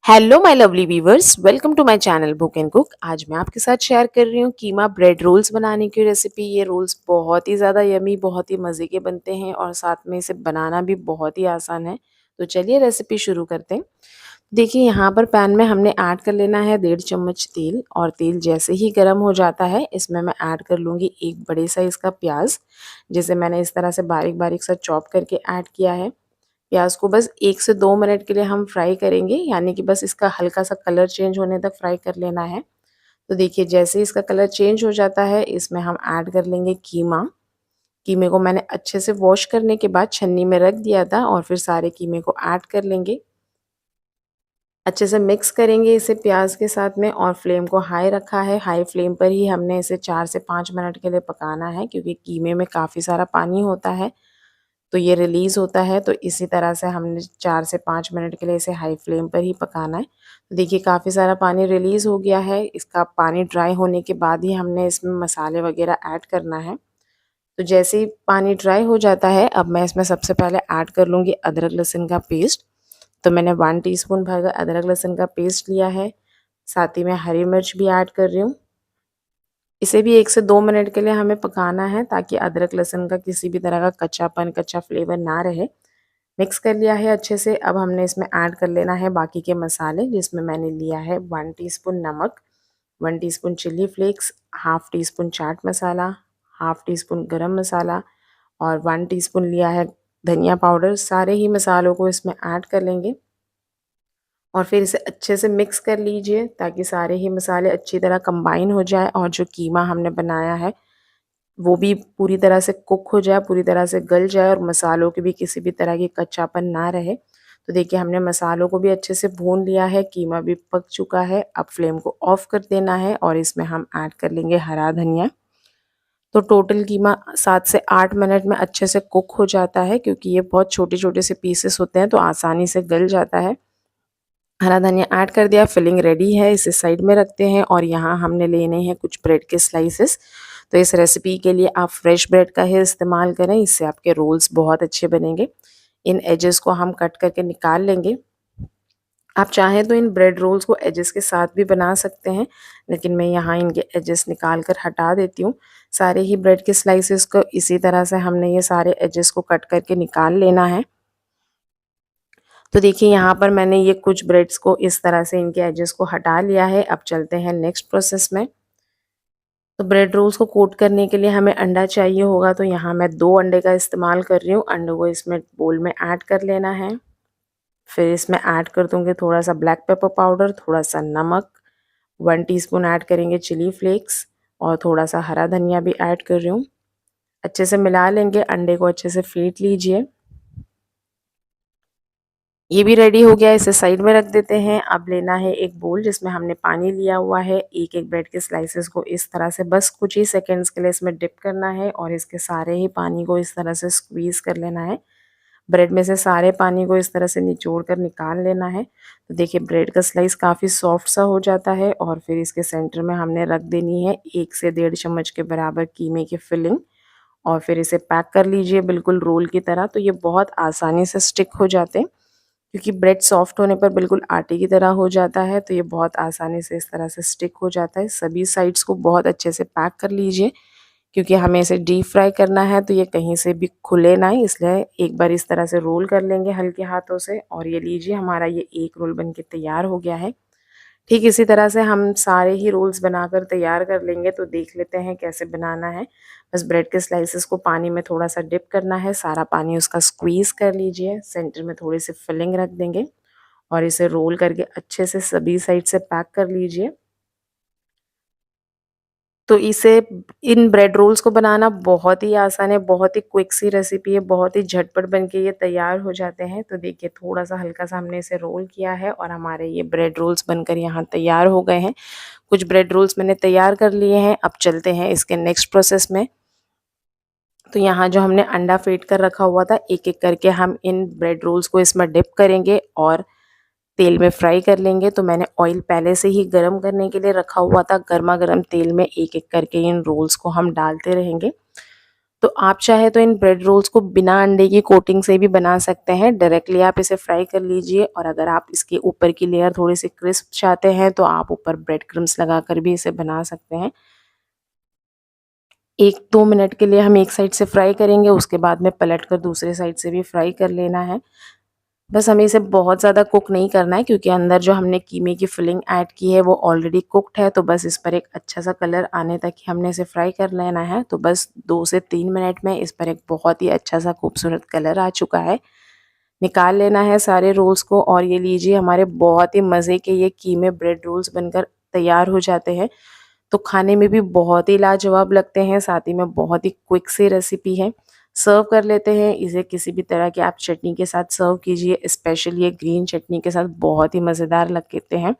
Hello my lovely viewers, welcome to my channel book and cook. आज मैं आपके साथ शेयर कर रही हूँ कीमा ब्रेड रोल्स बनाने की रेसिपी। ये रोल्स बहुत ही ज़्यादा यमी, बहुत ही मज़े के बनते हैं और साथ में इसे बनाना भी बहुत ही आसान है। तो चलिए रेसिपी शुरू करते हैं। देखिए, यहाँ पर पैन में हमने ऐड कर लेना है 1.5 चम्मच तेल, और तेल जैसे ही गर्म हो जाता है इसमें मैं ऐड कर लूँगी एक बड़े साइज़ का प्याज, जिसे मैंने इस तरह से बारीक बारीक सा चॉप करके ऐड किया है। प्याज को बस 1 से 2 मिनट के लिए हम फ्राई करेंगे, यानी कि बस इसका हल्का सा कलर चेंज होने तक फ्राई कर लेना है। तो देखिए, जैसे ही इसका कलर चेंज हो जाता है इसमें हम ऐड कर लेंगे कीमा। कीमे को मैंने अच्छे से वॉश करने के बाद छन्नी में रख दिया था और फिर सारे कीमे को ऐड कर लेंगे। अच्छे से मिक्स करेंगे इसे प्याज के साथ में, और फ्लेम को हाई रखा है। हाई फ्लेम पर ही हमने इसे 4 से 5 मिनट के लिए पकाना है, क्योंकि कीमे में काफ़ी सारा पानी होता है तो ये रिलीज़ होता है। तो इसी तरह से हमने 4 से 5 मिनट के लिए इसे हाई फ्लेम पर ही पकाना है। तो देखिए, काफ़ी सारा पानी रिलीज़ हो गया है। इसका पानी ड्राई होने के बाद ही हमने इसमें मसाले वगैरह ऐड करना है। तो जैसे ही पानी ड्राई हो जाता है, अब मैं इसमें सबसे पहले ऐड कर लूँगी अदरक लहसुन का पेस्ट। तो मैंने 1 टीस्पून भर अदरक लहसुन का पेस्ट लिया है। साथ ही मैं हरी मिर्च भी ऐड कर रही हूँ। इसे भी 1 से 2 मिनट के लिए हमें पकाना है, ताकि अदरक लहसुन का किसी भी तरह का कच्चापन, कच्चा फ्लेवर ना रहे। मिक्स कर लिया है अच्छे से। अब हमने इसमें ऐड कर लेना है बाकी के मसाले, जिसमें मैंने लिया है 1 टीस्पून नमक, 1 teaspoon chilli flakes, half teaspoon chaat masala, half teaspoon garam masala, और 1 टीस्पून लिया है धनिया पाउडर। सारे ही मसालों को इसमें ऐड कर लेंगे और फिर इसे अच्छे से मिक्स कर लीजिए, ताकि सारे ही मसाले अच्छी तरह कंबाइन हो जाए और जो कीमा हमने बनाया है वो भी पूरी तरह से कुक हो जाए, पूरी तरह से गल जाए, और मसालों की भी किसी भी तरह की कच्चापन ना रहे। तो देखिए, हमने मसालों को भी अच्छे से भून लिया है, कीमा भी पक चुका है। अब फ्लेम को ऑफ कर देना है और इसमें हम ऐड कर लेंगे हरा धनिया। तो टोटल कीमा 7 से 8 मिनट में अच्छे से कुक हो जाता है, क्योंकि ये बहुत छोटे छोटे से पीसेस होते हैं तो आसानी से गल जाता है। हरा धनिया ऐड कर दिया, फिलिंग रेडी है, इसे साइड में रखते हैं। और यहाँ हमने लेने हैं कुछ ब्रेड के स्लाइसेस। तो इस रेसिपी के लिए आप फ्रेश ब्रेड का ही इस्तेमाल करें, इससे आपके रोल्स बहुत अच्छे बनेंगे। इन एजेस को हम कट करके निकाल लेंगे। आप चाहें तो इन ब्रेड रोल्स को एजेस के साथ भी बना सकते हैं, लेकिन मैं यहाँ इनके एजेस निकाल कर हटा देती हूँ। सारे ही ब्रेड के स्लाइसेस को इसी तरह से हमने ये सारे एजेस को कट करके निकाल लेना है। तो देखिए, यहाँ पर मैंने ये कुछ ब्रेड्स को इस तरह से इनके एजेस को हटा लिया है। अब चलते हैं नेक्स्ट प्रोसेस में। तो ब्रेड रोल्स को कोट करने के लिए हमें अंडा चाहिए होगा, तो यहाँ मैं 2 अंडे का इस्तेमाल कर रही हूँ। अंडे को इसमें बोल में ऐड कर लेना है। फिर इसमें ऐड कर दूँगी थोड़ा सा ब्लैक पेपर पाउडर, थोड़ा सा नमक, 1 टीस्पून ऐड करेंगे चिली फ्लेक्स, और थोड़ा सा हरा धनिया भी ऐड कर रही हूँ। अच्छे से मिला लेंगे, अंडे को अच्छे से फेंट लीजिए। ये भी रेडी हो गया, इसे साइड में रख देते हैं। अब लेना है एक बोल, जिसमें हमने पानी लिया हुआ है। एक एक ब्रेड के स्लाइसेस को इस तरह से बस कुछ ही सेकंड्स के लिए इसमें डिप करना है, और इसके सारे ही पानी को इस तरह से स्क्वीज़ कर लेना है। ब्रेड में से सारे पानी को इस तरह से निचोड़ कर निकाल लेना है। तो देखिए, ब्रेड का स्लाइस काफ़ी सॉफ्ट सा हो जाता है। और फिर इसके सेंटर में हमने रख देनी है 1 से 1.5 चम्मच के बराबर कीमे की फिलिंग, और फिर इसे पैक कर लीजिए बिल्कुल रोल की तरह। तो ये बहुत आसानी से स्टिक हो जाते हैं, क्योंकि ब्रेड सॉफ्ट होने पर बिल्कुल आटे की तरह हो जाता है। तो ये बहुत आसानी से इस तरह से स्टिक हो जाता है। सभी साइड्स को बहुत अच्छे से पैक कर लीजिए, क्योंकि हमें इसे डीप फ्राई करना है, तो ये कहीं से भी खुले ना, इसलिए एक बार इस तरह से रोल कर लेंगे हल्के हाथों से। और ये लीजिए, हमारा ये एक रोल बन के तैयार हो गया है। ठीक इसी तरह से हम सारे ही रोल्स बनाकर तैयार कर लेंगे। तो देख लेते हैं कैसे बनाना है। बस ब्रेड के स्लाइसेस को पानी में थोड़ा सा डिप करना है, सारा पानी उसका स्क्वीज़ कर लीजिए, सेंटर में थोड़ी सी फिलिंग रख देंगे, और इसे रोल करके अच्छे से सभी साइड से पैक कर लीजिए। तो इसे इन ब्रेड रोल्स को बनाना बहुत ही आसान है, बहुत ही क्विक सी रेसिपी है, बहुत ही झटपट बन के ये तैयार हो जाते हैं। तो देखिए, थोड़ा-सा हल्का-सा हमने इसे रोल किया है और हमारे ये ब्रेड रोल्स बनकर यहाँ तैयार हो गए हैं। कुछ ब्रेड रोल्स मैंने तैयार कर लिए हैं। अब चलते हैं इसके नेक्स्ट प्रोसेस में। तो यहाँ जो हमने अंडा फेंट कर रखा हुआ था, एक-एक करके हम इन ब्रेड रोल्स को इसमें डिप करेंगे और तेल में फ्राई कर लेंगे। तो मैंने ऑयल पहले से ही गरम करने के लिए रखा हुआ था। गरमा-गरम तेल में एक-एक करके इन रोल्स को हम डालते रहेंगे। तो आप चाहे तो इन ब्रेड रोल्स को बिना अंडे की कोटिंग से भी बना सकते हैं। डायरेक्टली आप इसे फ्राई कर लीजिए, और अगर आप इसके ऊपर की लेयर थोड़ी सी क्रिस्प चाहते हैं तो आप ऊपर ब्रेड क्रम्स लगाकर भी इसे बना सकते हैं। 1-2 मिनट के लिए हम एक साइड से फ्राई करेंगे, उसके बाद में पलट कर दूसरे साइड से भी फ्राई कर लेना है। बस हमें इसे बहुत ज़्यादा कुक नहीं करना है, क्योंकि अंदर जो हमने कीमे की फिलिंग ऐड की है वो ऑलरेडी कुक्ड है। तो बस इस पर एक अच्छा सा कलर आने तक ही हमने इसे फ्राई कर लेना है। तो बस 2 से 3 मिनट में इस पर एक बहुत ही अच्छा सा खूबसूरत कलर आ चुका है। निकाल लेना है सारे रोल्स को, और ये लीजिए हमारे बहुत ही मज़े के ये कीमे ब्रेड रोल्स बनकर तैयार हो जाते हैं। तो खाने में भी बहुत ही लाजवाब लगते हैं, साथ ही में बहुत ही क्विक सी रेसिपी है। सर्व कर लेते हैं इसे किसी भी तरह के आप चटनी के साथ सर्व कीजिए, स्पेशली ये ग्रीन चटनी के साथ बहुत ही मज़ेदार लगते हैं।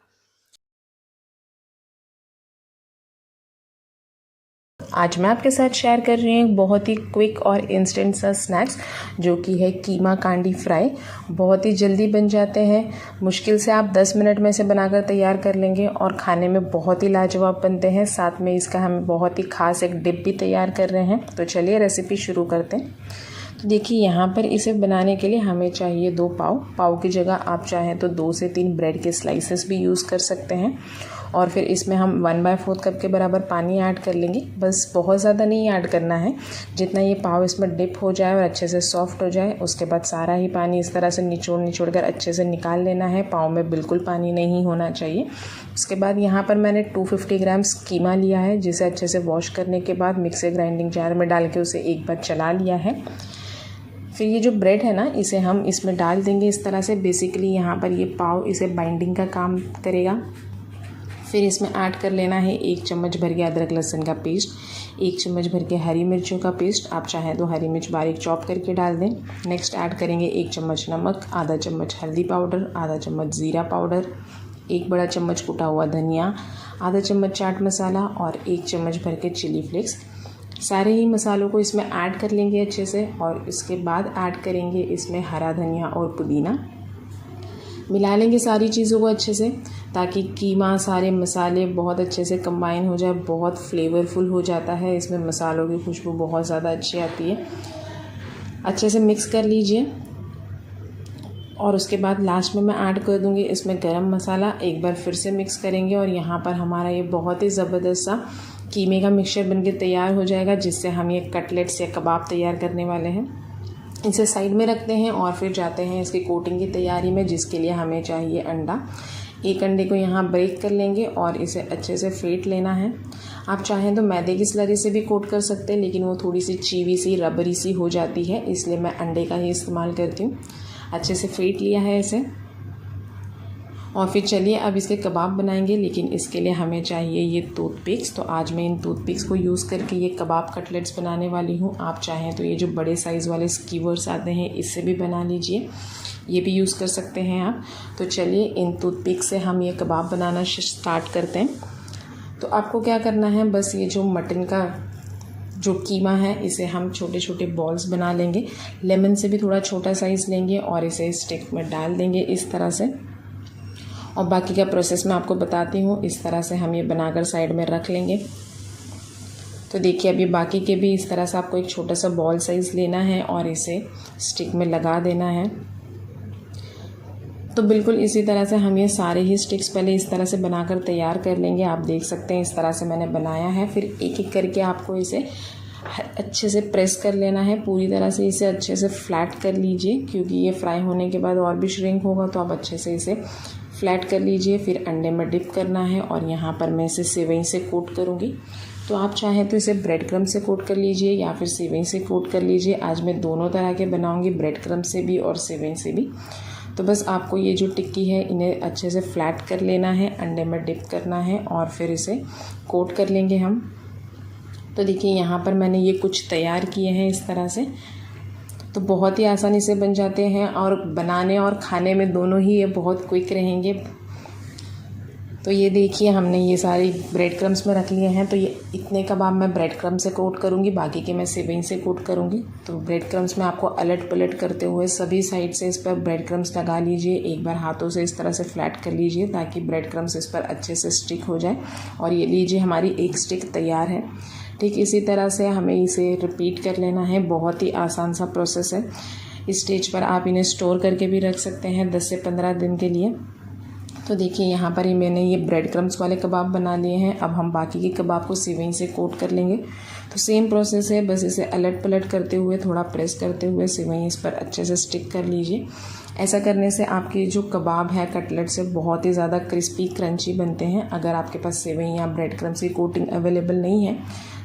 आज मैं आपके साथ शेयर कर रही हूँ एक बहुत ही क्विक और इंस्टेंट सा स्नैक्स, जो कि है कीमा कांडी फ्राई। बहुत ही जल्दी बन जाते हैं, मुश्किल से आप 10 मिनट में इसे बनाकर तैयार कर लेंगे और खाने में बहुत ही लाजवाब बनते हैं। साथ में इसका हम बहुत ही खास एक डिप भी तैयार कर रहे हैं। तो चलिए रेसिपी शुरू करते हैं। तो देखिए यहाँ पर इसे बनाने के लिए हमें चाहिए 2 पाव। पाव की जगह आप चाहें तो 2 से 3 ब्रेड के स्लाइसेस भी यूज़ कर सकते हैं। और फिर इसमें हम 1/4 कप के बराबर पानी ऐड कर लेंगे। बस बहुत ज़्यादा नहीं ऐड करना है, जितना ये पाव इसमें डिप हो जाए और अच्छे से सॉफ्ट हो जाए, उसके बाद सारा ही पानी इस तरह से निचोड़ कर अच्छे से निकाल लेना है। पाव में बिल्कुल पानी नहीं होना चाहिए। उसके बाद यहाँ पर मैंने 250 ग्राम्स कीमा लिया है, जिसे अच्छे से वॉश करने के बाद मिक्सर ग्राइंडिंग जार में डाल के उसे एक बार चला लिया है। फिर ये जो ब्रेड है ना, इसे हम इसमें डाल देंगे इस तरह से। बेसिकली यहाँ पर ये पाव इसे बाइंडिंग का काम करेगा। फिर इसमें ऐड कर लेना है 1 चम्मच भर के अदरक लहसुन का पेस्ट, 1 चम्मच भर के हरी मिर्चों का पेस्ट। आप चाहें तो हरी मिर्च बारीक चॉप करके डाल दें। नेक्स्ट ऐड करेंगे 1 चम्मच नमक, आधा चम्मच हल्दी पाउडर, आधा चम्मच ज़ीरा पाउडर, 1 बड़ा चम्मच कुटा हुआ धनिया, आधा चम्मच चाट मसाला और 1 चम्मच भर के चिली फ्लेक्स। सारे ही मसालों को इसमें ऐड कर लेंगे अच्छे से, और इसके बाद ऐड करेंगे इसमें हरा धनिया और पुदीना। मिला लेंगे सारी चीज़ों को अच्छे से, ताकि कीमा सारे मसाले बहुत अच्छे से कंबाइन हो जाए। बहुत फ्लेवरफुल हो जाता है, इसमें मसालों की खुशबू बहुत ज़्यादा अच्छी आती है। अच्छे से मिक्स कर लीजिए, और उसके बाद लास्ट में मैं ऐड कर दूंगी इसमें गरम मसाला। एक बार फिर से मिक्स करेंगे, और यहाँ पर हमारा ये बहुत ही ज़बरदस्त सा कीमे का मिक्सचर बनके तैयार हो जाएगा, जिससे हम ये कटलेट्स या कबाब तैयार करने वाले हैं। इसे साइड में रखते हैं और फिर जाते हैं इसकी कोटिंग की तैयारी में, जिसके लिए हमें चाहिए अंडा। 1 अंडे को यहाँ ब्रेक कर लेंगे और इसे अच्छे से फेंट लेना है। आप चाहें तो मैदे की स्लरी से भी कोट कर सकते हैं, लेकिन वो थोड़ी सी चीवी सी रबरी सी हो जाती है, इसलिए मैं अंडे का ही इस्तेमाल करती हूँ। अच्छे से फेंट लिया है इसे, और फिर चलिए अब इसके कबाब बनाएंगे। लेकिन इसके लिए हमें चाहिए ये टूथपिक्स। तो आज मैं इन टूथपिक्स को यूज़ करके ये कबाब कटलेट्स बनाने वाली हूँ। आप चाहें तो ये जो बड़े साइज़ वाले स्कीवर्स आते हैं, इससे भी बना लीजिए, ये भी यूज़ कर सकते हैं आप। तो चलिए इन टूथपिक से हम ये कबाब बनाना स्टार्ट करते हैं। तो आपको क्या करना है, बस ये जो मटन का जो कीमा है, इसे हम छोटे छोटे बॉल्स बना लेंगे। लेमन से भी थोड़ा छोटा साइज़ लेंगे और इसे स्टिक में डाल देंगे इस तरह से। और बाकी का प्रोसेस मैं आपको बताती हूँ। इस तरह से हम ये बनाकर साइड में रख लेंगे। तो देखिए अभी बाकी के भी इस तरह से आपको एक छोटा सा बॉल साइज़ लेना है और इसे स्टिक में लगा देना है। तो बिल्कुल इसी तरह से हम ये सारे ही स्टिक्स पहले इस तरह से बनाकर तैयार कर लेंगे। आप देख सकते हैं इस तरह से मैंने बनाया है। फिर एक एक करके आपको इसे अच्छे से प्रेस कर लेना है, पूरी तरह से इसे अच्छे से फ्लैट कर लीजिए, क्योंकि ये फ्राई होने के बाद और भी श्रिंक होगा। तो आप अच्छे से इसे फ्लैट कर लीजिए। फिर अंडे में डिप करना है, और यहाँ पर मैं इसे सेवई से कोट करूँगी। तो आप चाहें तो इसे ब्रेड क्रम्ब से कोट कर लीजिए या फिर सेवई से कोट कर लीजिए। आज मैं दोनों तरह के बनाऊँगी, ब्रेड क्रम्ब से भी और सेवई से भी। तो बस आपको ये जो टिक्की है, इन्हें अच्छे से फ्लैट कर लेना है, अंडे में डिप करना है और फिर इसे कोट कर लेंगे हम। तो देखिए यहाँ पर मैंने ये कुछ तैयार किए हैं इस तरह से। तो बहुत ही आसानी से बन जाते हैं, और बनाने और खाने में दोनों ही ये बहुत क्विक रहेंगे। तो ये देखिए हमने ये सारी ब्रेड क्रम्ब्स में रख लिए हैं। तो ये इतने कबाब मैं ब्रेड क्रम्ब से कोट करूँगी, बाकी के मैं सेवई से कोट करूँगी। तो ब्रेड क्रम्ब्स में आपको अलट पलट करते हुए सभी साइड से इस पर ब्रेड क्रम्ब्स लगा लीजिए। एक बार हाथों से इस तरह से फ्लैट कर लीजिए, ताकि ब्रेड क्रम्ब्स इस पर अच्छे से स्टिक हो जाए। और ये लीजिए हमारी एक स्टिक तैयार है। ठीक इसी तरह से हमें इसे रिपीट कर लेना है। बहुत ही आसान सा प्रोसेस है। इस स्टेज पर आप इन्हें स्टोर करके भी रख सकते हैं 10 से 15 दिन के लिए। तो देखिए यहाँ पर ही मैंने ये ब्रेड क्रम्स वाले कबाब बना लिए हैं। अब हम बाकी के कबाब को सेवई से कोट कर लेंगे। तो सेम प्रोसेस है, बस इसे अलट पलट करते हुए, थोड़ा प्रेस करते हुए सेवई इस पर अच्छे से स्टिक कर लीजिए। ऐसा करने से आपके जो कबाब है कटलेट से बहुत ही ज़्यादा क्रिस्पी क्रंची बनते हैं। अगर आपके पास सेवई या ब्रेड क्रम्स की कोटिंग अवेलेबल नहीं है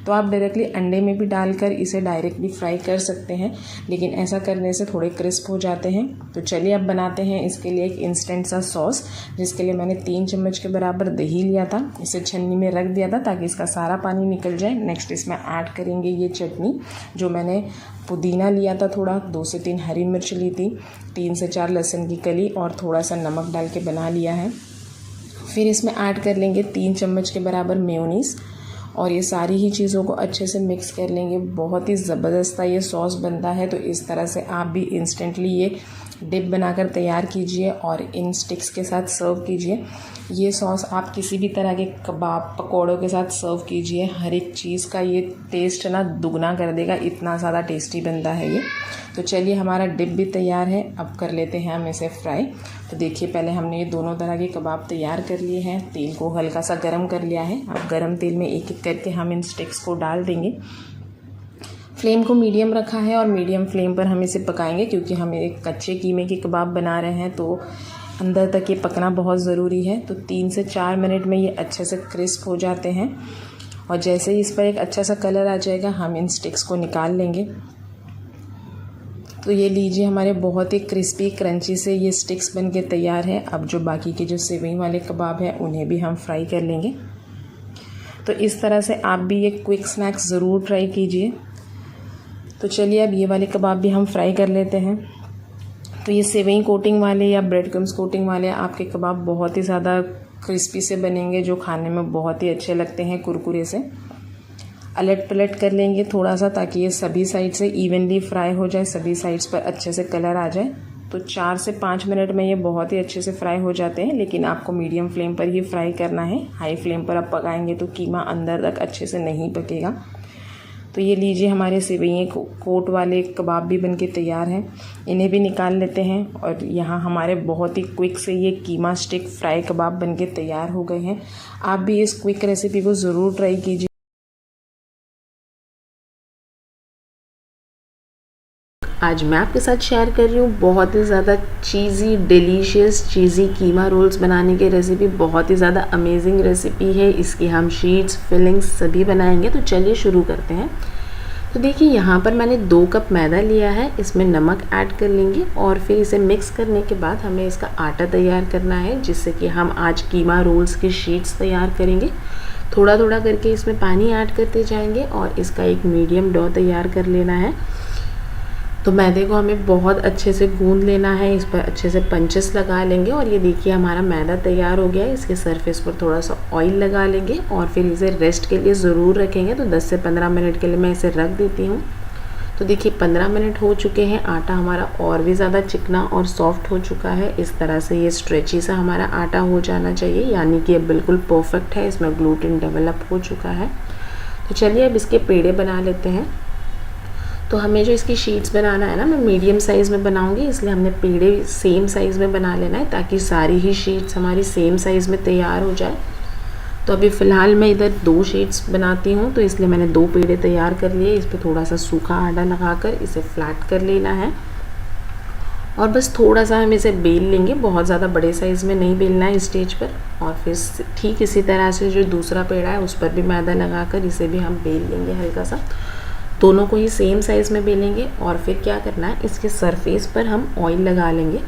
तो आप डायरेक्टली अंडे में भी डालकर इसे डायरेक्टली फ्राई कर सकते हैं, लेकिन ऐसा करने से थोड़े क्रिस्प हो जाते हैं। तो चलिए अब बनाते हैं इसके लिए एक इंस्टेंट सा सॉस, जिसके लिए मैंने 3 चम्मच के बराबर दही लिया था। इसे छन्नी में रख दिया था ताकि इसका सारा पानी निकल जाए। नेक्स्ट इसमें ऐड करेंगे ये चटनी, जो मैंने पुदीना लिया था थोड़ा, 2 से 3 हरी मिर्च ली थी, 3 से 4 लहसुन की कली और थोड़ा सा नमक डाल के बना लिया है। फिर इसमें ऐड कर लेंगे 3 चम्मच के बराबर मेयोनीज़ और ये सारी ही चीज़ों को अच्छे से मिक्स कर लेंगे। बहुत ही ज़बरदस्त ये सॉस बनता है। तो इस तरह से आप भी इंस्टेंटली ये डिप बनाकर तैयार कीजिए और इन स्टिक्स के साथ सर्व कीजिए। ये सॉस आप किसी भी तरह के कबाब पकौड़ों के साथ सर्व कीजिए। हर एक चीज़ का ये टेस्ट ना दुगना कर देगा, इतना ज़्यादा टेस्टी बनता है ये। तो चलिए हमारा डिप भी तैयार है। अब कर लेते हैं हम इसे फ्राई। तो देखिए पहले हमने ये दोनों तरह के कबाब तैयार कर लिए हैं। तेल को हल्का सा गर्म कर लिया है। अब गर्म तेल में एक एक करके हम इन स्टिक्स को डाल देंगे। फ्लेम को मीडियम रखा है और मीडियम फ्लेम पर हम इसे पकाएंगे, क्योंकि हम एक कच्चे कीमे के कबाब बना रहे हैं तो अंदर तक ये पकना बहुत ज़रूरी है। तो 3 से 4 मिनट में ये अच्छे से क्रिस्प हो जाते हैं और जैसे ही इस पर एक अच्छा सा कलर आ जाएगा हम इन स्टिक्स को निकाल लेंगे। तो ये लीजिए हमारे बहुत ही क्रिस्पी क्रंची से ये स्टिक्स बन के तैयार है। अब जो बाकी के जो सेवई वाले कबाब हैं उन्हें भी हम फ्राई कर लेंगे। तो इस तरह से आप भी ये क्विक स्नैक्स ज़रूर ट्राई कीजिए। तो चलिए अब ये वाले कबाब भी हम फ्राई कर लेते हैं। तो ये सेवई कोटिंग वाले या ब्रेड क्रम्स कोटिंग वाले आपके कबाब बहुत ही ज़्यादा क्रिस्पी से बनेंगे, जो खाने में बहुत ही अच्छे लगते हैं कुरकुरे से। अलट पलट कर लेंगे थोड़ा सा, ताकि ये सभी साइड से इवनली फ्राई हो जाए, सभी साइड्स पर अच्छे से कलर आ जाए। तो 4 से 5 मिनट में ये बहुत ही अच्छे से फ्राई हो जाते हैं, लेकिन आपको मीडियम फ्लेम पर ही फ्राई करना है। हाई फ्लेम पर आप पकाएंगे तो कीमा अंदर तक अच्छे से नहीं पकेगा। तो ये लीजिए हमारे सेवई कोट वाले कबाब भी बनके तैयार हैं। इन्हें भी निकाल लेते हैं और यहाँ हमारे बहुत ही क्विक से ये कीमा स्टिक फ्राई कबाब बनके तैयार हो गए हैं। आप भी इस क्विक रेसिपी को ज़रूर ट्राई कीजिए। आज मैं आपके साथ शेयर कर रही हूँ बहुत ही ज़्यादा चीज़ी डिलीशियस चीज़ी कीमा रोल्स बनाने की रेसिपी। बहुत ही ज़्यादा अमेजिंग रेसिपी है। इसकी हम शीट्स फिलिंग्स सभी बनाएंगे। तो चलिए शुरू करते हैं। तो देखिए यहाँ पर मैंने 2 कप मैदा लिया है। इसमें नमक ऐड कर लेंगे और फिर इसे मिक्स करने के बाद हमें इसका आटा तैयार करना है, जिससे कि हम आज कीमा रोल्स की शीट्स तैयार करेंगे। थोड़ा थोड़ा करके इसमें पानी ऐड करते जाएंगे और इसका एक मीडियम डो तैयार कर लेना है। तो मैदे को हमें बहुत अच्छे से गूंद लेना है। इस पर अच्छे से पंचेस लगा लेंगे और ये देखिए हमारा मैदा तैयार हो गया है। इसके सरफेस पर थोड़ा सा ऑयल लगा लेंगे और फिर इसे रेस्ट के लिए ज़रूर रखेंगे। तो 10 से 15 मिनट के लिए मैं इसे रख देती हूँ। तो देखिए 15 मिनट हो चुके हैं। आटा हमारा और भी ज़्यादा चिकना और सॉफ्ट हो चुका है। इस तरह से ये स्ट्रेची सा हमारा आटा हो जाना चाहिए, यानी कि ये बिल्कुल परफेक्ट है। इसमें ग्लूटेन डेवलप हो चुका है। तो चलिए अब इसके पेड़े बना लेते हैं। तो हमें जो इसकी शीट्स बनाना है ना, मैं मीडियम साइज़ में बनाऊंगी, इसलिए हमने पेड़े सेम साइज़ में बना लेना है, ताकि सारी ही शीट्स हमारी सेम साइज़ में तैयार हो जाए। तो अभी फ़िलहाल मैं इधर 2 शीट्स बनाती हूँ, तो इसलिए मैंने 2 पेड़े तैयार कर लिए। इस पर थोड़ा सा सूखा आटा लगाकर इसे फ्लैट कर लेना है और बस थोड़ा सा हम इसे बेल लेंगे। बहुत ज़्यादा बड़े साइज़ में नहीं बेलना है इस स्टेज पर। और फिर ठीक इसी तरह से जो दूसरा पेड़ा है उस पर भी मैदा लगाकर इसे भी हम बेल लेंगे हल्का सा। दोनों को ही सेम साइज़ में बेलेंगे और फिर क्या करना है, इसके सरफेस पर हम ऑयल लगा लेंगे।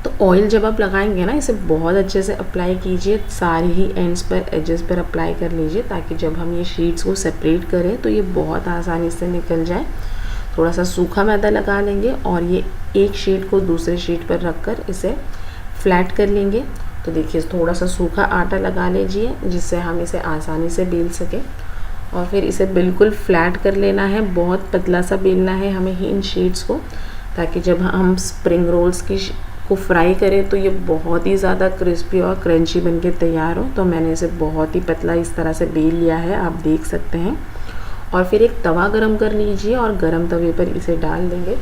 तो ऑयल जब आप लगाएंगे ना, इसे बहुत अच्छे से अप्लाई कीजिए। सारी ही एंड्स पर एजेस पर अप्लाई कर लीजिए, ताकि जब हम ये शीट्स को सेपरेट करें तो ये बहुत आसानी से निकल जाए। थोड़ा सा सूखा मैदा लगा लेंगे और ये एक शीट को दूसरे शीट पर रख कर इसे फ्लैट कर लेंगे। तो देखिए थोड़ा सा सूखा आटा लगा लीजिए, जिससे हम इसे आसानी से बेल सकें। और फिर इसे बिल्कुल फ्लैट कर लेना है। बहुत पतला सा बेलना है हमें इन शीट्स को, ताकि जब हम स्प्रिंग रोल्स की को फ्राई करें तो ये बहुत ही ज़्यादा क्रिस्पी और क्रंची बनके तैयार हो। तो मैंने इसे बहुत ही पतला इस तरह से बेल लिया है, आप देख सकते हैं। और फिर एक तवा गरम कर लीजिए और गरम तवे पर इसे डाल देंगे।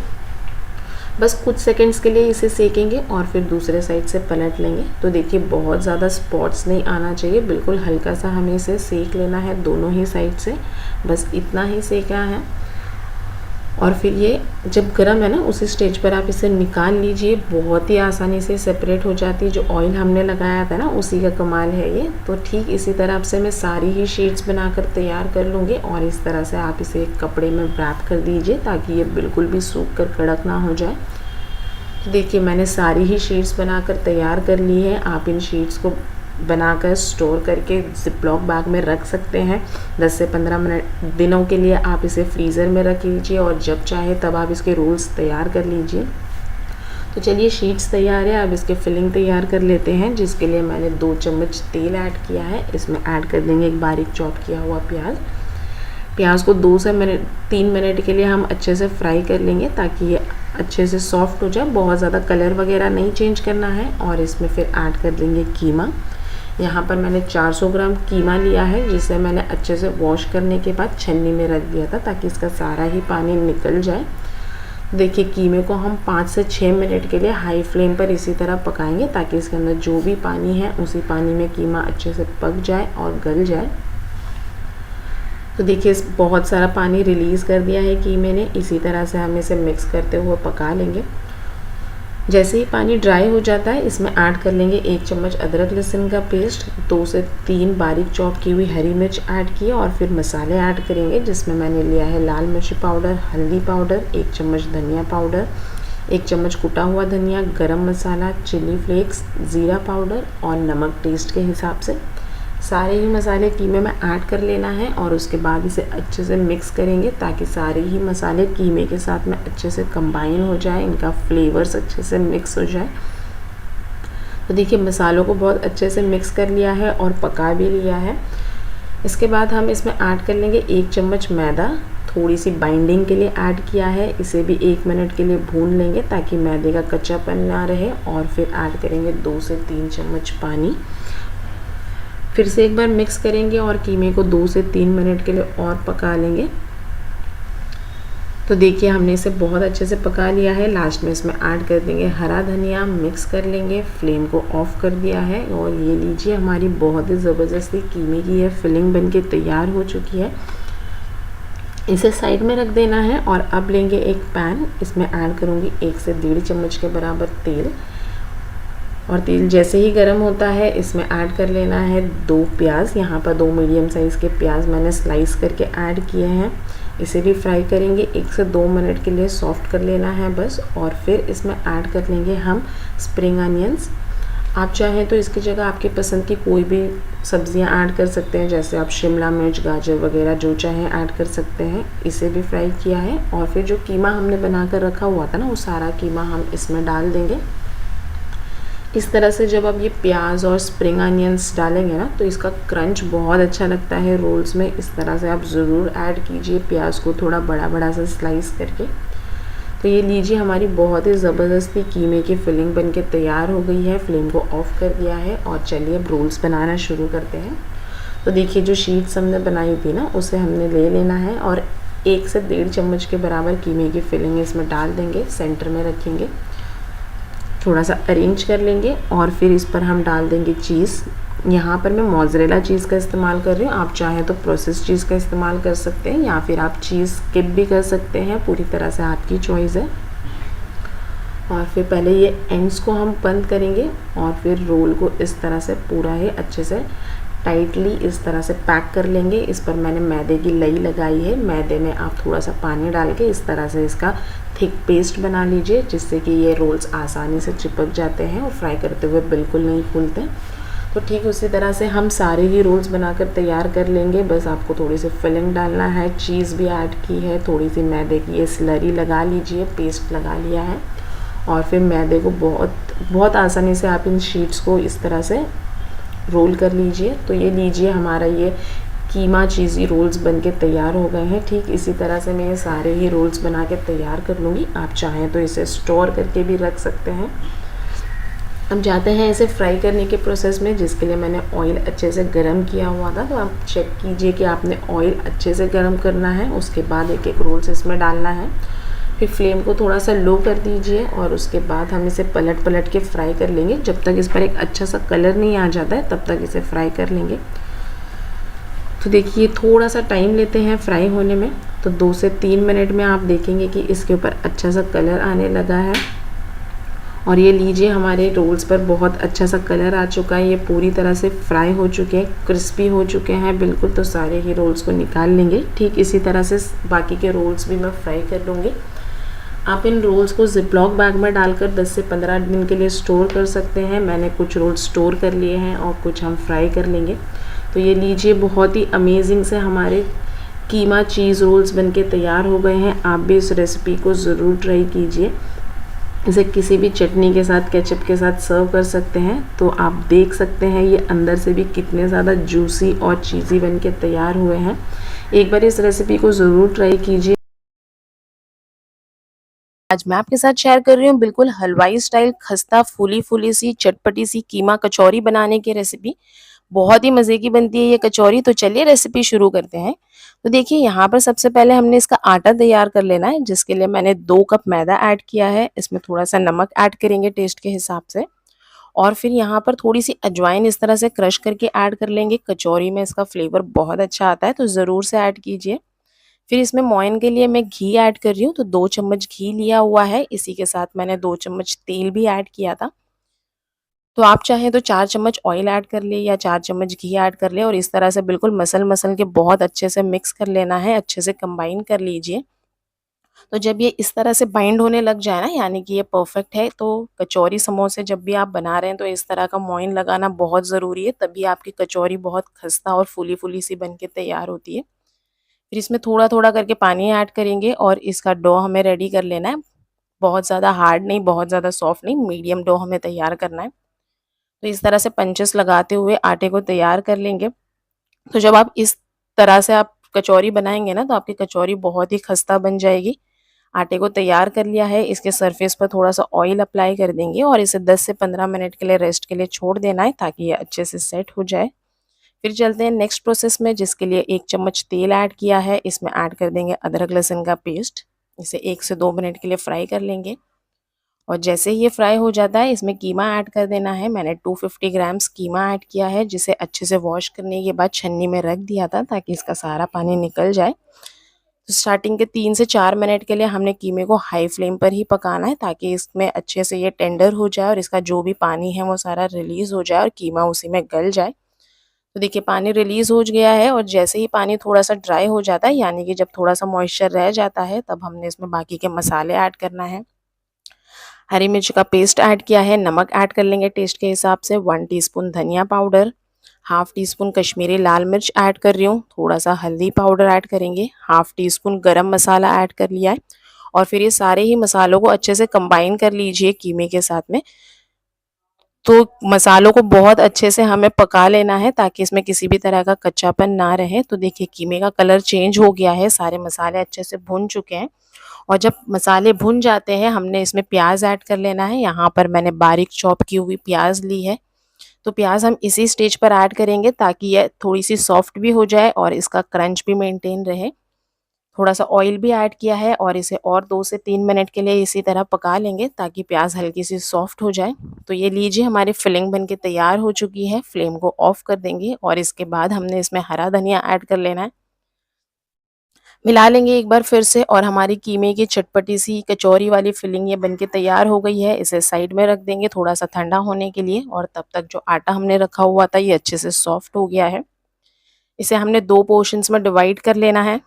बस कुछ सेकंड्स के लिए इसे सेकेंगे और फिर दूसरे साइड से पलट लेंगे। तो देखिए बहुत ज़्यादा स्पॉट्स नहीं आना चाहिए, बिल्कुल हल्का सा हमें इसे सेक लेना है दोनों ही साइड से, बस इतना ही सेकना है। और फिर ये जब गर्म है ना, उसी स्टेज पर आप इसे निकाल लीजिए, बहुत ही आसानी से सेपरेट हो जाती है। जो ऑयल हमने लगाया था ना, उसी का कमाल है ये। तो ठीक इसी तरह से मैं सारी ही शीट्स बनाकर तैयार कर लूँगी और इस तरह से आप इसे एक कपड़े में रैप कर दीजिए ताकि ये बिल्कुल भी सूख कर कड़क ना हो जाए। तो देखिए मैंने सारी ही शीट्स बनाकर तैयार कर ली है। आप इन शीट्स को बनाकर स्टोर करके ज़िपलॉक बैग में रख सकते हैं। 10 से 15 दिनों के लिए आप इसे फ्रीज़र में रख लीजिए और जब चाहे तब आप इसके रोल्स तैयार कर लीजिए। तो चलिए शीट्स तैयार है, अब इसके फिलिंग तैयार कर लेते हैं, जिसके लिए मैंने 2 चम्मच तेल ऐड किया है। इसमें ऐड कर देंगे एक बारीक चॉप किया हुआ प्याज को 2 से 3 मिनट के लिए हम अच्छे से फ्राई कर लेंगे ताकि ये अच्छे से सॉफ्ट हो जाए। बहुत ज़्यादा कलर वगैरह नहीं चेंज करना है। और इसमें फिर ऐड कर देंगे कीमा। यहाँ पर मैंने 400 ग्राम कीमा लिया है, जिसे मैंने अच्छे से वॉश करने के बाद छन्नी में रख दिया था ताकि इसका सारा ही पानी निकल जाए। देखिए कीमे को हम 5 से 6 मिनट के लिए हाई फ्लेम पर इसी तरह पकाएंगे ताकि इसके अंदर जो भी पानी है उसी पानी में कीमा अच्छे से पक जाए और गल जाए। तो देखिए बहुत सारा पानी रिलीज़ कर दिया है कीमे ने। इसी तरह से हम इसे मिक्स करते हुए पका लेंगे। जैसे ही पानी ड्राई हो जाता है, इसमें ऐड कर लेंगे 1 चम्मच अदरक लहसुन का पेस्ट, 2 से 3 बारीक चॉप की हुई हरी मिर्च ऐड की और फिर मसाले ऐड करेंगे, जिसमें मैंने लिया है लाल मिर्च पाउडर, हल्दी पाउडर, 1 चम्मच धनिया पाउडर, 1 चम्मच कुटा हुआ धनिया, गरम मसाला, चिली फ्लेक्स, ज़ीरा पाउडर और नमक टेस्ट के हिसाब से। सारे ही मसाले कीमे में ऐड कर लेना है और उसके बाद इसे अच्छे से मिक्स करेंगे ताकि सारे ही मसाले कीमे के साथ में अच्छे से कंबाइन हो जाए, इनका फ्लेवर्स अच्छे से मिक्स हो जाए। तो देखिए मसालों को बहुत अच्छे से मिक्स कर लिया है और पका भी लिया है। इसके बाद हम इसमें ऐड कर लेंगे 1 चम्मच मैदा, थोड़ी सी बाइंडिंग के लिए ऐड किया है। इसे भी 1 मिनट के लिए भून लेंगे ताकि मैदे का कच्चापन ना रहे। और फिर ऐड करेंगे 2 से 3 चम्मच पानी। फिर से एक बार मिक्स करेंगे और कीमे को 2 से 3 मिनट के लिए और पका लेंगे। तो देखिए हमने इसे बहुत अच्छे से पका लिया है। लास्ट में इसमें ऐड कर देंगे हरा धनिया, मिक्स कर लेंगे। फ्लेम को ऑफ कर दिया है और ये लीजिए हमारी बहुत ही ज़बरदस्ती कीमे की ये फिलिंग बनके तैयार हो चुकी है। इसे साइड में रख देना है और अब लेंगे एक पैन। इसमें ऐड करूँगी 1 से 1.5 चम्मच के बराबर तेल। और तेल जैसे ही गर्म होता है, इसमें ऐड कर लेना है 2 प्याज। यहाँ पर 2 मीडियम साइज़ के प्याज मैंने स्लाइस करके ऐड किए हैं। इसे भी फ्राई करेंगे, 1 से 2 मिनट के लिए सॉफ्ट कर लेना है बस। और फिर इसमें ऐड कर लेंगे हम स्प्रिंग अनियंस। आप चाहें तो इसकी जगह आपकी पसंद की कोई भी सब्जियां ऐड कर सकते हैं, जैसे आप शिमला मिर्च, गाजर वगैरह जो चाहें ऐड कर सकते हैं। इसे भी फ्राई किया है और फिर जो कीमा हमने बना कर रखा हुआ था ना, वो सारा कीमा हम इसमें डाल देंगे। इस तरह से जब आप ये प्याज और स्प्रिंग अनियंस डालेंगे ना, तो इसका क्रंच बहुत अच्छा लगता है रोल्स में। इस तरह से आप ज़रूर ऐड कीजिए प्याज को थोड़ा बड़ा बड़ा सा स्लाइस करके। तो ये लीजिए हमारी बहुत ही ज़बरदस्ती कीमे की फिलिंग बनके तैयार हो गई है। फ्लेम को ऑफ़ कर दिया है और चलिए अब रोल्स बनाना शुरू करते हैं। तो देखिए जो शीट्स हमने बनाई थी ना, उसे हमने ले लेना है और 1 से 1.5 चम्मच के बराबर कीमे की फिलिंग इसमें डाल देंगे। सेंटर में रखेंगे, थोड़ा सा अरेंज कर लेंगे और फिर इस पर हम डाल देंगे चीज़। यहाँ पर मैं मोज़रेला चीज़ का इस्तेमाल कर रही हूँ। आप चाहें तो प्रोसेस चीज़ का इस्तेमाल कर सकते हैं या फिर आप चीज़ स्किप भी कर सकते हैं, पूरी तरह से आपकी चॉइस है। और फिर पहले ये एंड्स को हम बंद करेंगे और फिर रोल को इस तरह से पूरा ही अच्छे से टाइटली इस तरह से पैक कर लेंगे। इस पर मैंने मैदे की लई लगाई है। मैदे में आप थोड़ा सा पानी डाल के इस तरह से इसका थिक पेस्ट बना लीजिए, जिससे कि ये रोल्स आसानी से चिपक जाते हैं और फ्राई करते हुए बिल्कुल नहीं फूलते। तो ठीक उसी तरह से हम सारे ही रोल्स बनाकर तैयार कर लेंगे। बस आपको थोड़ी सी फिलिंग डालना है, चीज़ भी ऐड की है, थोड़ी सी मैदे की ये स्लरी लगा लीजिए, पेस्ट लगा लिया है। और फिर मैदे को बहुत आसानी से आप इन शीट्स को इस तरह से रोल कर लीजिए। तो ये लीजिए हमारा ये कीमा चीज़ी रोल्स बनके तैयार हो गए हैं। ठीक इसी तरह से मैं ये सारे ही रोल्स बना के तैयार कर लूँगी। आप चाहें तो इसे स्टोर करके भी रख सकते हैं। अब जाते हैं इसे फ्राई करने के प्रोसेस में, जिसके लिए मैंने ऑयल अच्छे से गरम किया हुआ था। तो आप चेक कीजिए कि आपने ऑयल अच्छे से गरम करना है। उसके बाद एक एक रोल्स इसमें डालना है। फिर फ्लेम को थोड़ा सा लो कर दीजिए और उसके बाद हम इसे पलट पलट के फ्राई कर लेंगे। जब तक इस पर एक अच्छा सा कलर नहीं आ जाता है तब तक इसे फ्राई कर लेंगे। तो देखिए थोड़ा सा टाइम लेते हैं फ्राई होने में। तो 2 से 3 मिनट में आप देखेंगे कि इसके ऊपर अच्छा सा कलर आने लगा है। और ये लीजिए हमारे रोल्स पर बहुत अच्छा सा कलर आ चुका है। ये पूरी तरह से फ्राई हो चुके हैं, क्रिस्पी हो चुके हैं बिल्कुल। तो सारे ही रोल्स को निकाल लेंगे। ठीक इसी तरह से बाकी के रोल्स भी मैं फ्राई कर लूँगी। आप इन रोल्स को ज़िपलॉक बैग में डालकर 10 से 15 दिन के लिए स्टोर कर सकते हैं। मैंने कुछ रोल्स स्टोर कर लिए हैं और कुछ हम फ्राई कर लेंगे। तो ये लीजिए बहुत ही अमेजिंग से हमारे कीमा चीज़ रोल्स बनके तैयार हो गए हैं। आप भी इस रेसिपी को ज़रूर ट्राई कीजिए। इसे किसी भी चटनी के साथ, केचप के साथ सर्व कर सकते हैं। तो आप देख सकते हैं ये अंदर से भी कितने ज़्यादा जूसी और चीज़ी बनके तैयार हुए हैं। एक बार इस रेसिपी को ज़रूर ट्राई कीजिए। आज मैं आपके साथ शेयर कर रही हूँ बिल्कुल हलवाई स्टाइल खस्ता फूली फूली सी चटपटी सी कीमा कचौरी बनाने की रेसिपी। बहुत ही मज़े की बनती है ये कचौरी। तो चलिए रेसिपी शुरू करते हैं। तो देखिए यहाँ पर सबसे पहले हमने इसका आटा तैयार कर लेना है, जिसके लिए मैंने 2 कप मैदा ऐड किया है। इसमें थोड़ा सा नमक ऐड करेंगे टेस्ट के हिसाब से। और फिर यहाँ पर थोड़ी सी अजवाइन इस तरह से क्रश करके ऐड कर लेंगे। कचौरी में इसका फ्लेवर बहुत अच्छा आता है, तो ज़रूर से ऐड कीजिए। फिर इसमें मोयन के लिए मैं घी ऐड कर रही हूँ। तो 2 चम्मच घी लिया हुआ है। इसी के साथ मैंने 2 चम्मच तेल भी ऐड किया था। तो आप चाहें तो 4 चम्मच ऑयल ऐड कर ले या 4 चम्मच घी ऐड कर ले और इस तरह से बिल्कुल मसल-मसल के बहुत अच्छे से मिक्स कर लेना है, अच्छे से कंबाइन कर लीजिए। तो जब ये इस तरह से बाइंड होने लग जाए ना, यानी कि ये परफेक्ट है, तो कचौरी समोसे जब भी आप बना रहे हैं तो इस तरह का मोयन लगाना बहुत ज़रूरी है, तभी आपकी कचौरी बहुत खस्ता और फूली-फूली सी बन के तैयार होती है। फिर इसमें थोड़ा-थोड़ा करके पानी ऐड करेंगे और इसका डो हमें रेडी कर लेना है। बहुत ज़्यादा हार्ड नहीं, बहुत ज़्यादा सॉफ्ट नहीं, मीडियम डो हमें तैयार करना है। तो इस तरह से पंचेस लगाते हुए आटे को तैयार कर लेंगे। तो जब आप इस तरह से आप कचौरी बनाएँगे ना, तो आपकी कचौरी बहुत ही खस्ता बन जाएगी। आटे को तैयार कर लिया है, इसके सरफेस पर थोड़ा-सा ऑयल अप्लाई कर देंगे और इसे 10 से 15 मिनट के लिए रेस्ट के लिए छोड़ देना है, ताकि ये अच्छे से सेट हो जाए। फिर चलते हैं नेक्स्ट प्रोसेस में, जिसके लिए 1 चम्मच तेल ऐड किया है। इसमें ऐड कर देंगे अदरक लहसुन का पेस्ट। इसे 1 से 2 मिनट के लिए फ्राई कर लेंगे। और जैसे ही ये फ्राई हो जाता है, इसमें कीमा ऐड कर देना है। मैंने 250 ग्राम्स कीमा ऐड किया है, जिसे अच्छे से वॉश करने के बाद छन्नी में रख दिया था, ताकि इसका सारा पानी निकल जाए। तो स्टार्टिंग के 3 से 4 मिनट के लिए हमने कीमे को हाई फ्लेम पर ही पकाना है, ताकि इसमें अच्छे से ये टेंडर हो जाए और इसका जो भी पानी है वो सारा रिलीज़ हो जाए और कीमा उसी में गल जाए। तो देखिए पानी रिलीज़ हो गया है और जैसे ही पानी थोड़ा-सा ड्राई हो जाता है, यानी कि जब थोड़ा-सा मॉइस्चर रह जाता है, तब हमने इसमें बाकी के मसाले ऐड करना है। हरी मिर्च का पेस्ट ऐड किया है, नमक ऐड कर लेंगे टेस्ट के हिसाब से, 1 टीस्पून धनिया powder, half teaspoon Kashmiri लाल मिर्च ऐड कर रही हूँ, थोड़ा-सा हल्दी पाउडर ऐड करेंगे, half teaspoon garam masala add कर लिया है। और फिर ये सारे ही मसालों को अच्छे से कंबाइन कर लीजिए कीमे के साथ में। तो मसालों को बहुत अच्छे से हमें पका लेना है, ताकि इसमें किसी भी तरह का कच्चापन ना रहे। तो देखिए कीमे का कलर चेंज हो गया है, सारे मसाले अच्छे से भुन चुके हैं। और जब मसाले भुन जाते हैं, हमने इसमें प्याज ऐड कर लेना है। यहाँ पर मैंने बारीक चॉप की हुई प्याज ली है। तो प्याज हम इसी स्टेज पर ऐड करेंगे, ताकि ये थोड़ी-सी सॉफ्ट भी हो जाए और इसका क्रंच भी मेंटेन रहे। थोड़ा-सा ऑयल भी ऐड किया है और इसे और 2 से 3 मिनट के लिए इसी तरह पका लेंगे, ताकि प्याज हल्की-सी सॉफ्ट हो जाए। तो ये लीजिए हमारी फिलिंग बनके तैयार हो चुकी है। फ्लेम को ऑफ कर देंगे और इसके बाद हमने इसमें हरा धनिया ऐड कर लेना है। मिला लेंगे एक बार फिर से और हमारी कीमे की चटपटी सी कचौरी वाली फिलिंग ये बनके तैयार हो गई है। इसे साइड में रख देंगे थोड़ा-सा ठंडा होने के लिए और तब तक जो आटा हमने रखा हुआ था ये अच्छे से सॉफ्ट हो गया है। इसे हमने 2 पोर्शन्स में डिवाइड कर लेना है।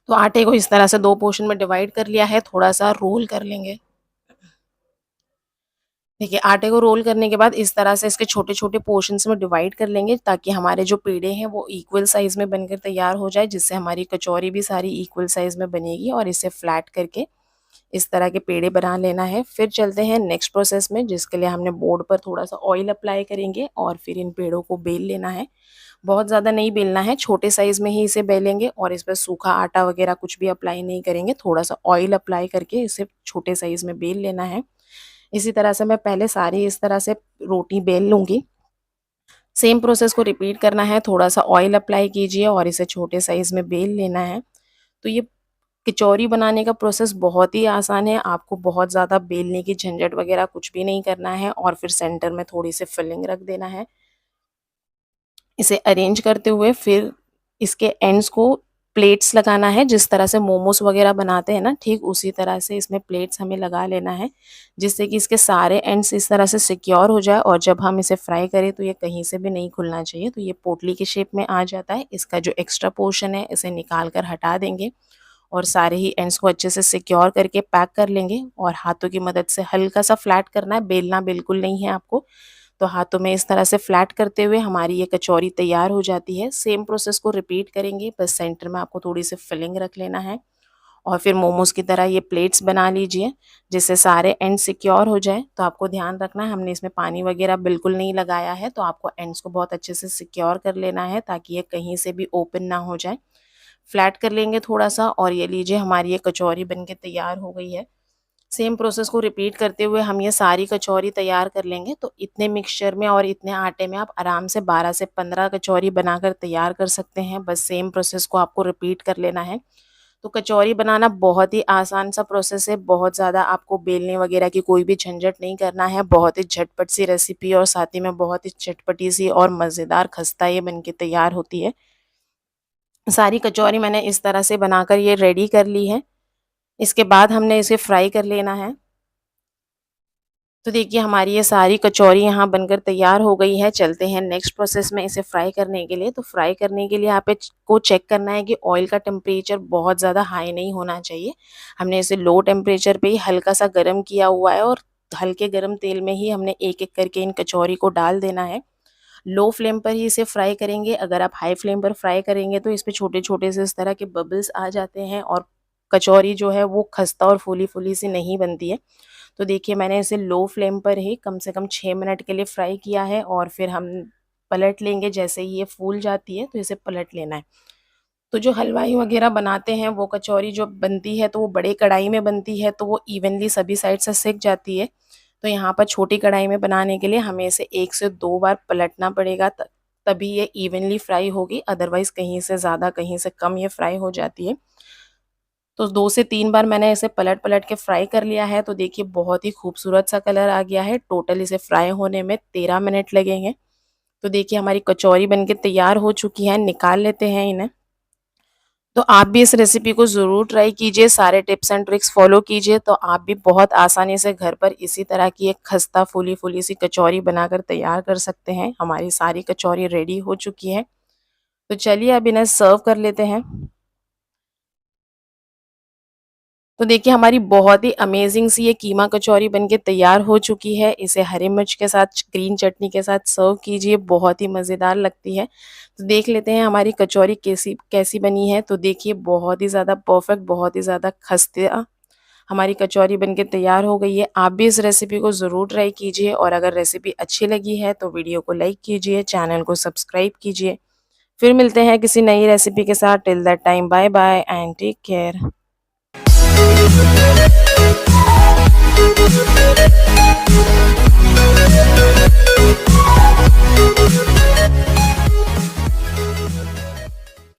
तो आटे को इस तरह से 2 पोर्शन में डिवाइड कर लिया है, थोड़ा-सा रोल कर लेंगे। देखिए आटे को रोल करने के बाद इस तरह से इसके छोटे-छोटे पोर्शन्स में डिवाइड कर लेंगे, ताकि हमारे जो पेड़े हैं वो इक्वल साइज़ में बनकर तैयार हो जाए, जिससे हमारी कचौरी भी सारी इक्वल साइज़ में बनेगी। और इसे फ्लैट करके इस तरह के पेड़े बना लेना है। फिर चलते हैं नेक्स्ट प्रोसेस में, जिसके लिए हमने बोर्ड पर थोड़ा-सा ऑयल अप्लाई करेंगे और फिर इन पेड़ों को बेल लेना है। बहुत ज़्यादा नहीं बेलना है, छोटे साइज़ में ही इसे बेलेंगे और इस पे सूखा आटा वगैरह कुछ भी अप्लाई नहीं करेंगे। थोड़ा-सा ऑयल अप्लाई करके इसे छोटे साइज़ में बेल लेना है। इसी तरह से मैं पहले सारी इस तरह से रोटी बेल लूँगी। सेम प्रोसेस को रिपीट करना है, थोड़ा-सा ऑयल अप्लाई कीजिए और इसे छोटे साइज़ में बेल लेना है। तो ये कचौरी बनाने का प्रोसेस बहुत ही आसान है, आपको बहुत ज़्यादा बेलने की झंझट वगैरह कुछ भी नहीं करना है और फिर सेंटर में थोड़ी-सी फिलिंग रख देना है। इसे अरेंज करते हुए फिर इसके एंड्स को प्लेट्स लगाना है, जिस तरह से मोमोज़ वगैरह बनाते हैं ना, ठीक उसी तरह से इसमें प्लेट्स हमें लगा लेना है, जिससे कि इसके सारे एंड्स इस तरह से सिक्योर हो जाए और जब हम इसे फ्राई करें तो ये कहीं से भी नहीं खुलना चाहिए। तो ये पोटली की शेप में आ जाता है। इसका जो एक्स्ट्रा पोर्शन है इसे निकाल कर हटा देंगे और सारे ही एंड्स को अच्छे से सिक्योर करके पैक कर लेंगे और हाथों की मदद से हल्का-सा फ्लैट करना है, बेलना बिल्कुल नहीं है आपको। तो हाथों में इस तरह से फ्लैट करते हुए हमारी ये कचौरी तैयार हो जाती है। सेम प्रोसेस को रिपीट करेंगे, बस सेंटर में आपको थोड़ी-सी फिलिंग रख लेना है और फिर मोमोज़ की तरह ये प्लेट्स बना लीजिए, जिससे सारे एंड सिक्योर हो जाएँ। तो आपको ध्यान रखना है हमने इसमें पानी वगैरह बिल्कुल नहीं लगाया है, तो आपको एंड्स को बहुत अच्छे से सिक्योर कर लेना है ताकि ये कहीं से भी ओपन ना हो जाए। फ्लैट कर लेंगे थोड़ा-सा और ये लीजिए हमारी ये कचौरी बन के तैयार हो गई है। सेम प्रोसेस को रिपीट करते हुए हम ये सारी कचौरी तैयार कर लेंगे। तो इतने मिक्सचर में और इतने आटे में आप आराम से 12 से 15 कचौरी बनाकर तैयार कर सकते हैं। बस सेम प्रोसेस को आपको रिपीट कर लेना है। तो कचौरी बनाना बहुत ही आसान सा प्रोसेस है, बहुत ज़्यादा आपको बेलने वगैरह की कोई भी झंझट नहीं करना है। बहुत ही झटपट सी रेसिपी और साथ ही में बहुत ही चटपटी सी और मज़ेदार खस्ता ये बन के तैयार होती है। सारी कचौरी मैंने इस तरह से बनाकर ये रेडी कर ली है। इसके बाद हमने इसे फ्राई कर लेना है। तो देखिए हमारी ये सारी कचौरी यहाँ बनकर तैयार हो गई है। चलते हैं नेक्स्ट प्रोसेस में इसे फ्राई करने के लिए। तो फ्राई करने के लिए को चेक करना है कि ऑयल का टेम्परेचर बहुत ज़्यादा हाई नहीं होना चाहिए। हमने इसे लो टेम्परेचर पे ही हल्का-सा गरम किया हुआ है और हल्के गरम तेल में ही हमने एक-एक करके इन कचौरी को डाल देना है। लो फ्लेम पर ही इसे फ्राई करेंगे। अगर आप हाई फ्लेम पर फ्राई करेंगे तो इसमें छोटे-छोटे से इस तरह के बबल्स आ जाते हैं और कचौरी जो है वो खस्ता और फूली-फूली सी नहीं बनती है। तो देखिए मैंने इसे लो फ्लेम पर ही कम से कम 6 मिनट के लिए फ्राई किया है और फिर हम पलट लेंगे। जैसे ही ये फूल जाती है तो इसे पलट लेना है। तो जो हलवाई वगैरह बनाते हैं वो कचौरी जो बनती है तो वो बड़े कढ़ाई में बनती है, तो वो इवनली सभी साइड से सिक जाती है। तो यहाँ पर छोटी कढ़ाई में बनाने के लिए हमें इसे 1 से 2 बार पलटना पड़ेगा, तभी ये इवनली फ्राई होगी, अदरवाइज़ कहीं से ज़्यादा कहीं से कम ये फ्राई हो जाती है। तो 2 से 3 बार मैंने इसे पलट-पलट के फ्राई कर लिया है। तो देखिए बहुत ही खूबसूरत सा कलर आ गया है। टोटल इसे फ्राई होने में 13 मिनट लगेंगे। तो देखिए हमारी कचौरी बनके तैयार हो चुकी है, निकाल लेते हैं इन्हें। तो आप भी इस रेसिपी को ज़रूर ट्राई कीजिए, सारे टिप्स एंड ट्रिक्स फ़ॉलो कीजिए, तो आप भी बहुत आसानी से घर पर इसी तरह की एक खस्ता फूली-फूली सी कचौरी बनाकर तैयार कर सकते हैं। हमारी सारी कचौरी रेडी हो चुकी है। तो चलिए अब इन्हें सर्व कर लेते हैं। तो देखिए हमारी बहुत ही अमेज़िंग सी ये कीमा कचौरी बनके तैयार हो चुकी है। इसे हरी मिर्च के साथ, ग्रीन चटनी के साथ सर्व कीजिए, बहुत ही मज़ेदार लगती है। तो देख लेते हैं हमारी कचौरी कैसी कैसी बनी है। तो देखिए बहुत ही ज़्यादा परफ़ेक्ट, बहुत ही ज़्यादा खस्ता हमारी कचौरी बनके तैयार हो गई है। आप भी इस रेसिपी को ज़रूर ट्राई कीजिए और अगर रेसिपी अच्छी लगी है तो वीडियो को लाइक कीजिए, चैनल को सब्सक्राइब कीजिए। फिर मिलते हैं किसी नई रेसिपी के साथ। Till that time bye bye and take care.